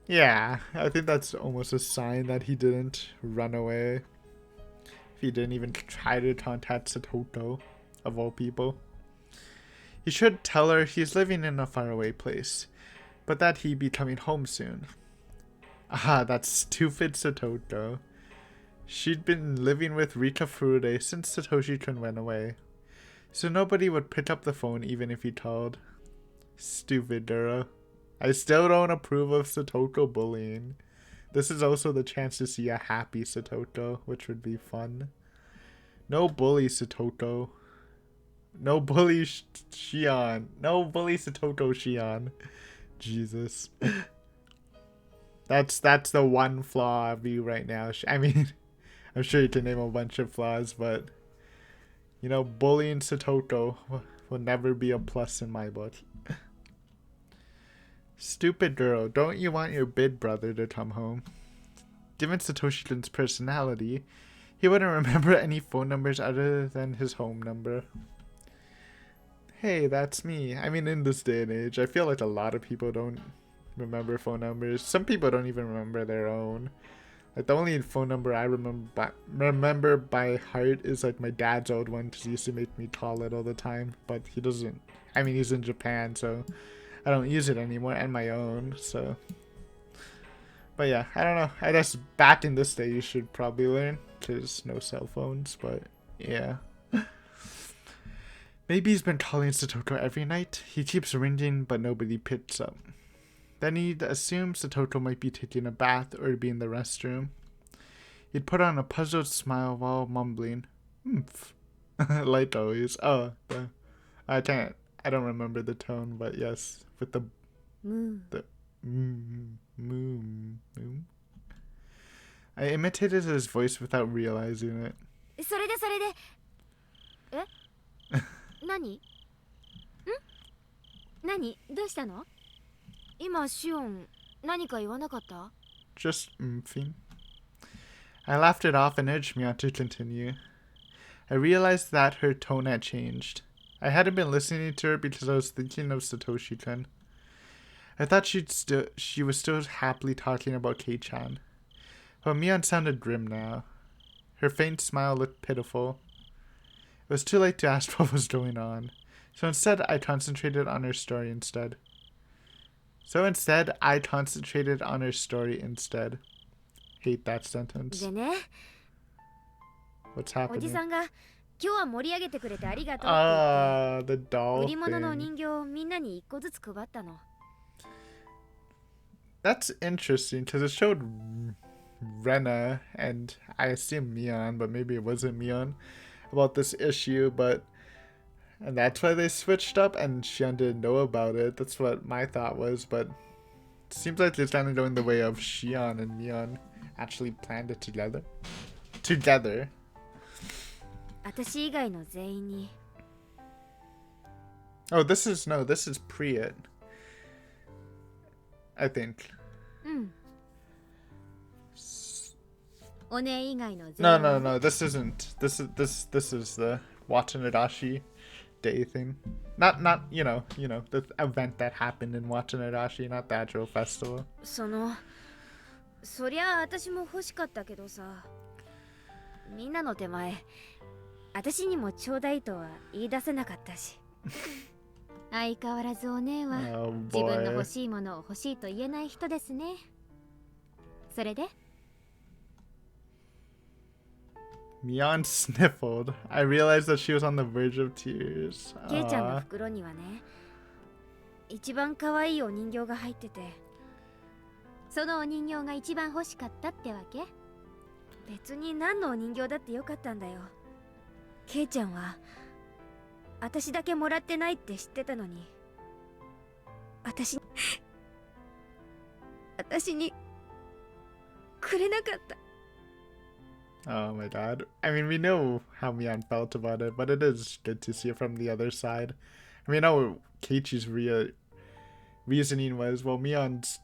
Yeah, I think that's almost a sign that he didn't run away. If he didn't even try to contact Satoko, of all people. He should tell her he's living in a faraway place, but that he'd be coming home soon. Ah, that stupid Satoko. She'd been living with Rika Furude since Satoshi-kun went away, so nobody would pick up the phone even if he called. Stupid Dura. I still don't approve of Satoko bullying. This is also the chance to see a happy Satoko, which would be fun. No bully Satoko. No bully Shion. No bully Satoko Shion. Jesus. That's the one flaw of you right now. I mean, I'm sure you can name a bunch of flaws, but you know, bullying Satoko will never be a plus in my book. Stupid girl, don't you want your big brother to come home? Given Satoshi-kun's personality, he wouldn't remember any phone numbers other than his home number. hey, that's me. I mean, in this day and age, I feel like a lot of people don't remember phone numbers. Some people don't even remember their own. Like, the only phone number I remember by heart is like my dad's old one, because he used to make me call it all the time. But he doesn't. I mean, he's in Japan, so I don't use it anymore, and my own. So, but yeah, I don't know. I guess back in this day, you should probably learn, because no cell phones. But yeah. Maybe he's been calling Satoto every night. He keeps ringing, but nobody picks up. Then he'd assume Satoto might be taking a bath or be in the restroom. He'd put on a puzzled smile while mumbling, "Oomph," like always. Oh, I don't remember the tone, but yes, with the moon. I imitated his voice without realizing it. それでえ何どうしたの？今シオン何か言わなかった？ Just oomphing. I laughed it off and urged Mia to continue. I realized that her tone had changed. I hadn't been listening to her because I was thinking of Satoshi-kun. I thought she was still happily talking about Kei-chan. But Mion sounded grim now. Her faint smile looked pitiful. It was too late to ask what was going on. So instead, I concentrated on her story instead. Hate that sentence. でね、 What's おじ happening? さんが今日は盛り上げてくれてありがとうって Ah, the 言って、 doll 売り物の thing. 人形をみんなに一個ずつ配ったの。 That's interesting because it showed Rena and I assume Mion, but maybe it wasn't Mion, about this issue, and that's why they switched up and Shion didn't know about it. That's what my thought was, but it seems like it's kind of going the way of Shion and Mion actually planned it together. 私以外の全員に。 Oh, this is pre it. I think. うん。お姉以外の全員。 No. This isn't. This is the Watanabe Day thing. Not you know the event that happened in Watanabe, not the actual festival. そりゃあ私も欲しかったけどさ。みんなの手前、私にもちょうだいとは言い出せなかったし。相変わらずお姉は Oh 自分の boy. 欲しいものを欲しいと言えない人ですね。それで Mion sniffled. I realized that she was on the verge of tears. ケイちゃんの Aw. 袋にはね、一番可愛いお人形が入ってて、そのお人形が一番欲しかったってわけ？別に何のお人形だってよかったんだよ。ケイちゃんは私だけもらってないって知ってたのに、私にくれなかった。 Oh my god. I mean, we know how Mion felt about it, but it is good to see it from the other side. I mean, I know Keiichi's reasoning was, well, Mion's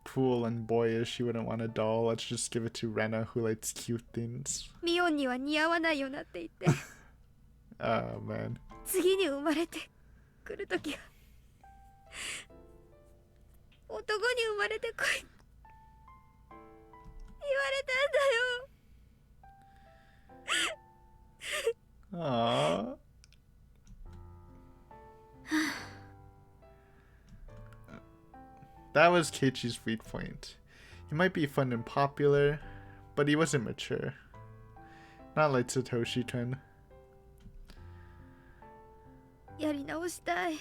cool and boyish, she wouldn't want a doll, let's just give it to Rena, who likes cute things. ミオンには似合わないよなって言って、 Oh man. 次に生まれてくるときは男に生まれてこい言われたんだよ。 Aww. That was Keiichi's weak point. He might be fun and popular, but he wasn't mature. Not like Satoshi-kun. やり直したい。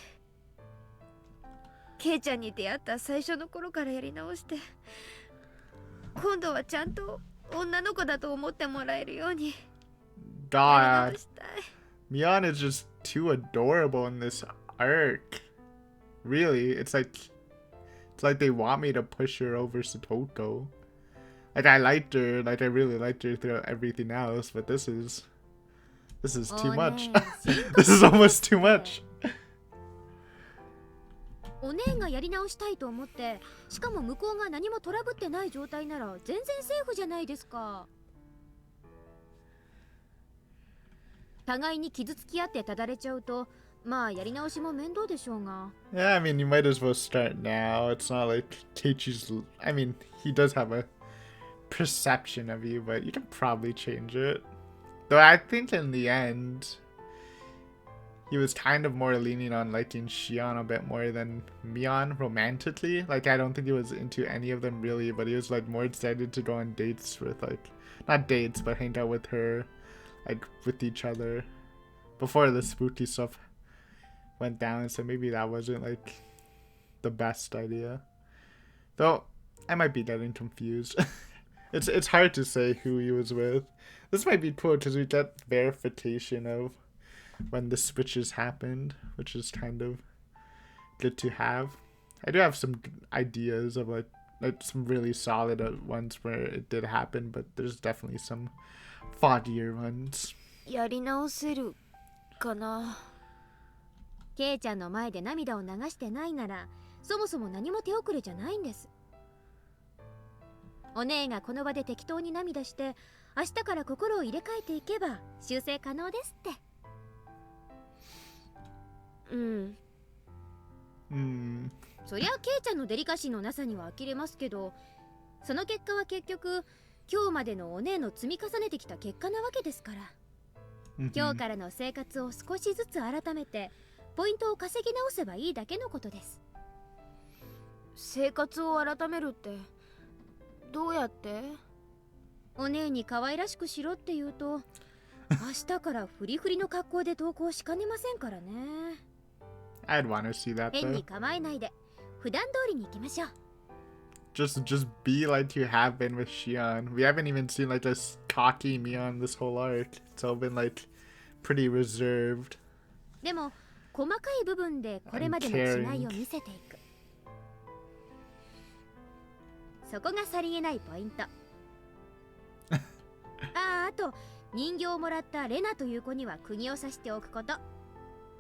ケイちゃんに出会った最初の頃からやり直して、今度はちゃんと女の子だと思ってもらえるようにやり God, 直したい。 Mion is just too adorable in this arc. Really, it's like they want me to push her over Satoto. Like I really liked her throughout everything else, but this is too much. This is almost too much. お姉がやり直したいと思って、しかも向こうが何もトラブってない状態なら全然セーフじゃないですか。互いに傷つき合ってただれちゃうと、まあやり直しも面倒でしょうが。 Yeah, I mean, you might as well start now. It's not like Keiichi's. I mean, he does have a perception of you, but you can probably change it. Though I think in the end, he was kind of more leaning on liking Shion a bit more than Mion romantically. Like, I don't think he was into any of them really, but he was like more excited to go on dates with, like, not dates, but hang out with her, like, with each other before the spooky stuff went down. So maybe that wasn't like the best idea. Though I might be getting confused. It's hard to say who he was with. This might be cool because we get verification of when the switches happened, which is kind of good to have. I do have some ideas of like some really solid ones where it did happen, but there's definitely some foggier ones. やり直せるかな。ケイちゃんの前で涙を流してないなら、そもそも何も手遅れじゃないんです。お姉がこの場で適当に涙して、明日から心を入れ替えていけば修正可能ですって。そりゃケイちゃんのデリカシーのなさには呆れますけど、その結果は結局今日までのお姉の積み重ねてきた結果なわけですから。今日からの生活を少しずつ改めてポイントを稼ぎ直せばいいだけのことです。生活を改めるってどうやって？お姉に可愛らしくしろって言うと明日からフリフリの格好で登校しかねませんからね。I'd want to see that 変に though. 構えないで普段通りに行きましょう。Just be like you have been with Shion. We haven't even seen like a cocky Mion this whole arc. It's all been like pretty reserved. でも細かい部分でこれまでの違いを見せていく。そこがさりげないポイント。あと人形をもらったレナという子には釘を刺しておくこと。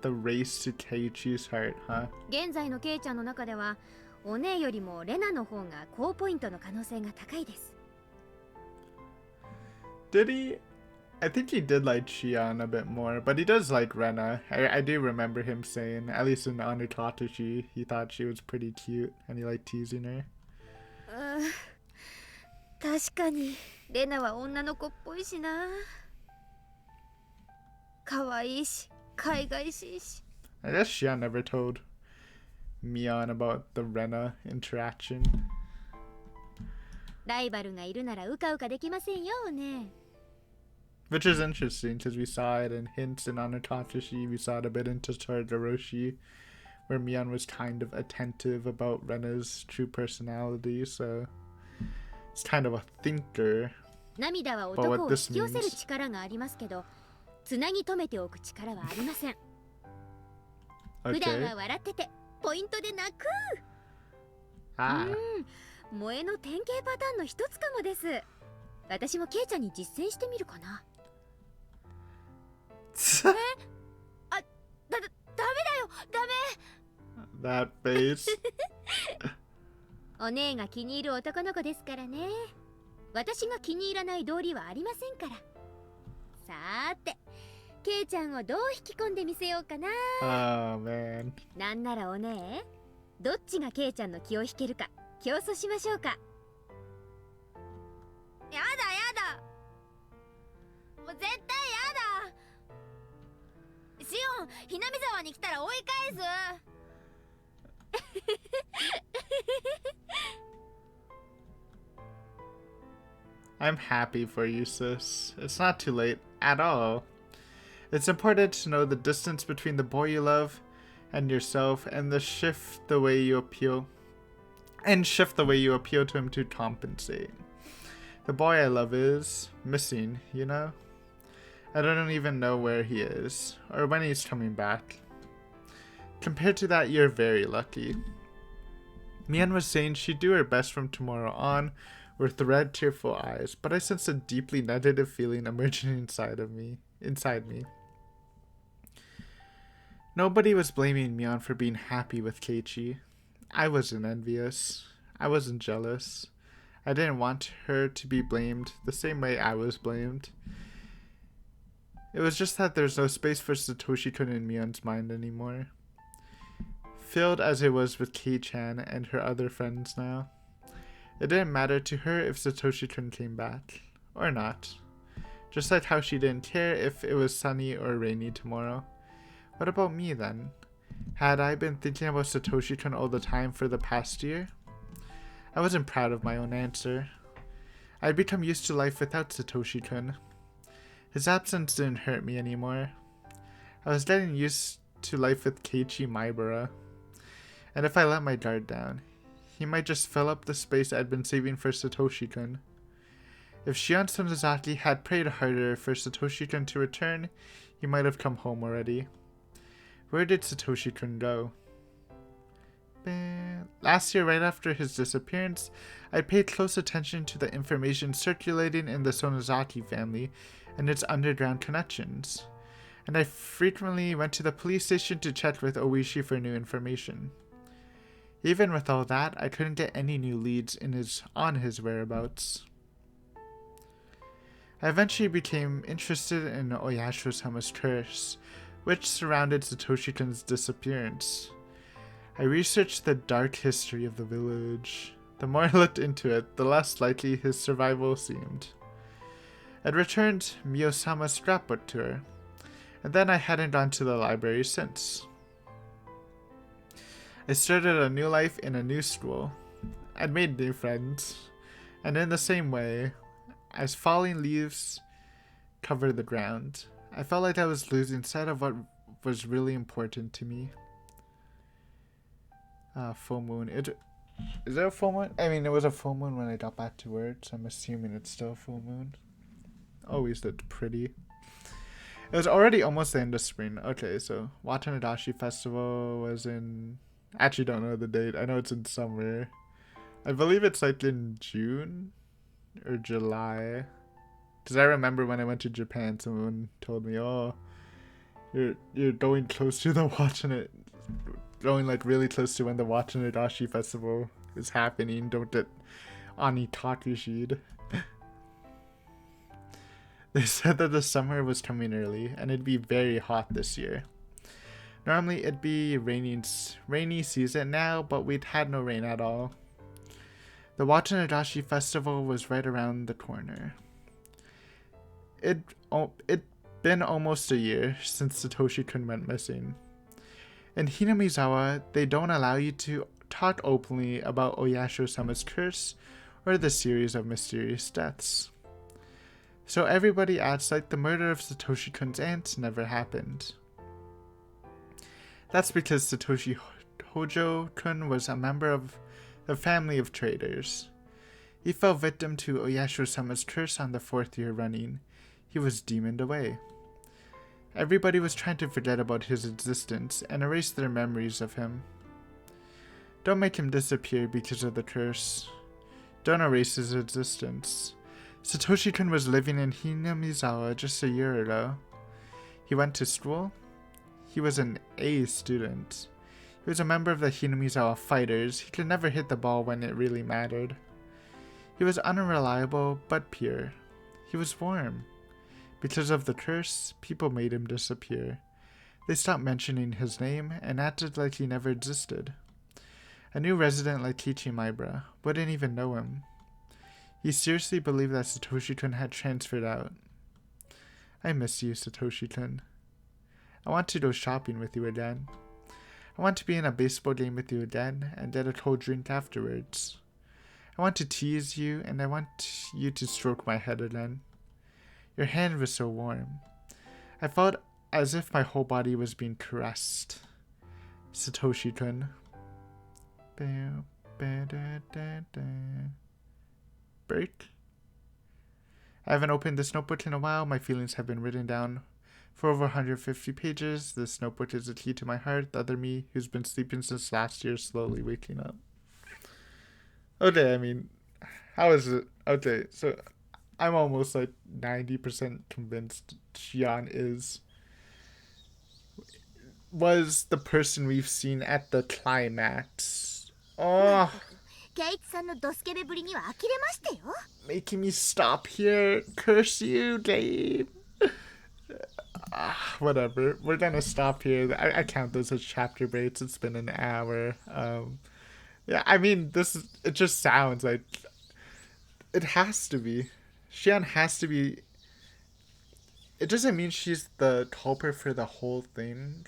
The race to Keiichi's heart, huh? 現在のケイちゃんの中ではお姉よりもレナの方が高ポイントの可能性が高いです。 Did he? I think he did like Shion a bit more, but he does like Rena. I do remember him saying, at least in Anutatashi, he thought she was pretty cute and he liked teasing her. 確かにレナは女の子っぽいしな。可愛いし海外しいし。 I guess Shion never told Mion about the Rena interaction. ライバルがいるならうかうかできませんよね。 Which is interesting because we saw it in hints in Anutatashi, we saw it a bit into Higurashi, where Mion was kind of attentive about Rena's true personality, so it's kind of a thinker. 涙は But 男 what を this 引き寄せる means, 力がありますけど、つなぎ止めておく力はありません。普段 okay. は笑っててポイントで泣く。 Ah. 萌えの典型パターンの一つかもです。私もケイちゃんに実践してみるかな。ダメだよ、ダメ。 That face. お姉が気に入る男の子ですからね。私が気に入らない道理はありませんから。さーて、ケイちゃんをどう引き込んでみせようかな。 Oh man. なんならお姉、どっちがケイちゃんの気を引けるか競争しましょうか。やだやだ、もう絶対やだ。シオン、ひなみ沢に来たら追い返す。I'm happy for you, sis. It's not too late at all. It's important to know the distance between the boy you love and yourself and shift the way you appeal to him to compensate. The boy I love is missing, you know? I don't even know where he is or when he's coming back. Compared to that, you're very lucky. Mian was saying she'd do her best from tomorrow on with red, tearful eyes, but I sensed a deeply negative feeling emerging inside me. Nobody was blaming Mian for being happy with Keiichi. I wasn't envious. I wasn't jealous. I didn't want her to be blamed the same way I was blamed. It was just that there's no space for Satoshi-kun in Mion's mind anymore. Filled as it was with Keiichi and her other friends now. It didn't matter to her if Satoshi-kun came back. Or not. Just like how she didn't care if it was sunny or rainy tomorrow. What about me then? Had I been thinking about Satoshi-kun all the time for the past year? I wasn't proud of my own answer. I'd become used to life without Satoshi-kun. His absence didn't hurt me anymore. I was getting used to life with Keiichi Maibara. And if I let my guard down, he might just fill up the space I'd been saving for Satoshi-kun. If Shion Sonozaki had prayed harder for Satoshi-kun to return, he might have come home already. Where did Satoshi-kun go? Last year, right after his disappearance, I paid close attention to the information circulating in the Sonozaki family and its underground connections, and I frequently went to the police station to check with Oishi for new information. Even with all that, I couldn't get any new leads on his whereabouts. I eventually became interested in Oyasho-sama's curse, which surrounded Satoshi-kun's disappearance. I researched the dark history of the village. The more I looked into it, the less likely his survival seemed. I'd returned Mio-sama's scrapbook to her, and then I hadn't gone to the library since. I started a new life in a new school. I'd made new friends, and in the same way, as falling leaves covered the ground, I felt like I was losing sight of what was really important to me. Full moon. Is there a full moon? I mean, it was a full moon when I got back to work, so I'm assuming it's still a full moon. Always looked pretty. It was already almost the end of spring. Okay, so Watanabe Festival was in... I actually don't know the date. I know it's in summer. I believe it's like in June or July. Because I remember when I went to Japan, someone told me, oh, you're going close to the going like really close to when the Watanabe Festival is happening. Don't get Anitakushi'd. They said that the summer was coming early and it'd be very hot this year. Normally it'd be rainy season now, but we'd had no rain at all. The Watanabe Festival was right around the corner. It'd been almost a year since Satoshi-kun went missing. In Hinamizawa, they don't allow you to talk openly about Oyasho-sama's curse or the series of mysterious deaths. So everybody acts like the murder of Satoshi-kun's aunt never happened. That's because Satoshi Hojo-kun was a member of the family of traders. He fell victim to Oyasho-sama's curse on the 4th year running. He was demoned away. Everybody was trying to forget about his existence and erase their memories of him. Don't make him disappear because of the curse. Don't erase his existence. Satoshi-kun was living in Hinamizawa just a year ago. He went to school. He was an A student. He was a member of the Hinamizawa Fighters. He could never hit the ball when it really mattered. He was unreliable but pure. He was warm. Because of the curse, people made him disappear. They stopped mentioning his name and acted like he never existed. A new resident like Keiichi Maibara wouldn't even know him. He seriously believed that Satoshi-kun had transferred out. I miss you, Satoshi-kun. I want to go shopping with you again. I want to be in a baseball game with you again and get a cold drink afterwards. I want to tease you and I want you to stroke my head again. Your hand was so warm. I felt as if my whole body was being caressed. Satoshi-kun. Break. I haven't opened this notebook in a while. My feelings have been written down for over 150 pages. This notebook is a key to my heart. The other me, who's been sleeping since last year, slowly waking up. Okay, I mean, how is it? Okay, so I'm almost like 90% convinced Shion was the person we've seen at the climax. Oh, ケイイチさんのドスケベぶりには呆れましたよ。 making me stop here. Curse you, Gabe. whatever. We're gonna stop here. I count those as chapter breaks. It's been an hour. Yeah, I mean, it just sounds like it has to be. Shion has to be. It doesn't mean she's the culprit for the whole thing,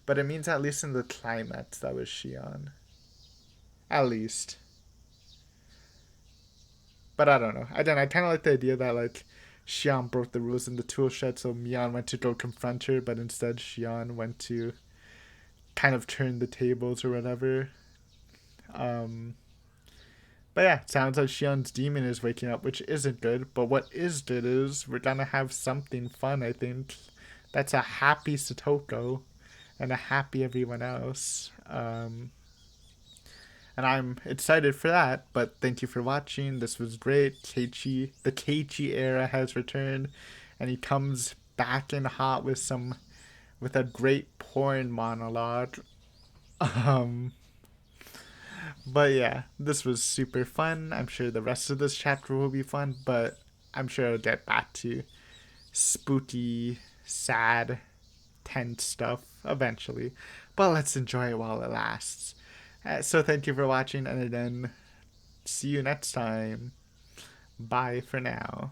but it means at least in the climax that was Shion. At least. But I don't know. I kind of like the idea that like Shion broke the rules in the tool shed, so Mion went to go confront her, but instead Shion went to kind of turn the tables or whatever. But yeah, it sounds like Shion's demon is waking up, which isn't good. But what is good is we're gonna have something fun, I think. That's a happy Satoko and a happy everyone else. And I'm excited for that. But thank you for watching. This was great. Keiichi, the Keiichi era has returned, and he comes back in hot with a great porn monologue. But yeah, this was super fun. I'm sure the rest of this chapter will be fun, but I'm sure I'll get back to spooky, sad, tense stuff eventually. But let's enjoy it while it lasts. So thank you for watching, and then see you next time. Bye for now.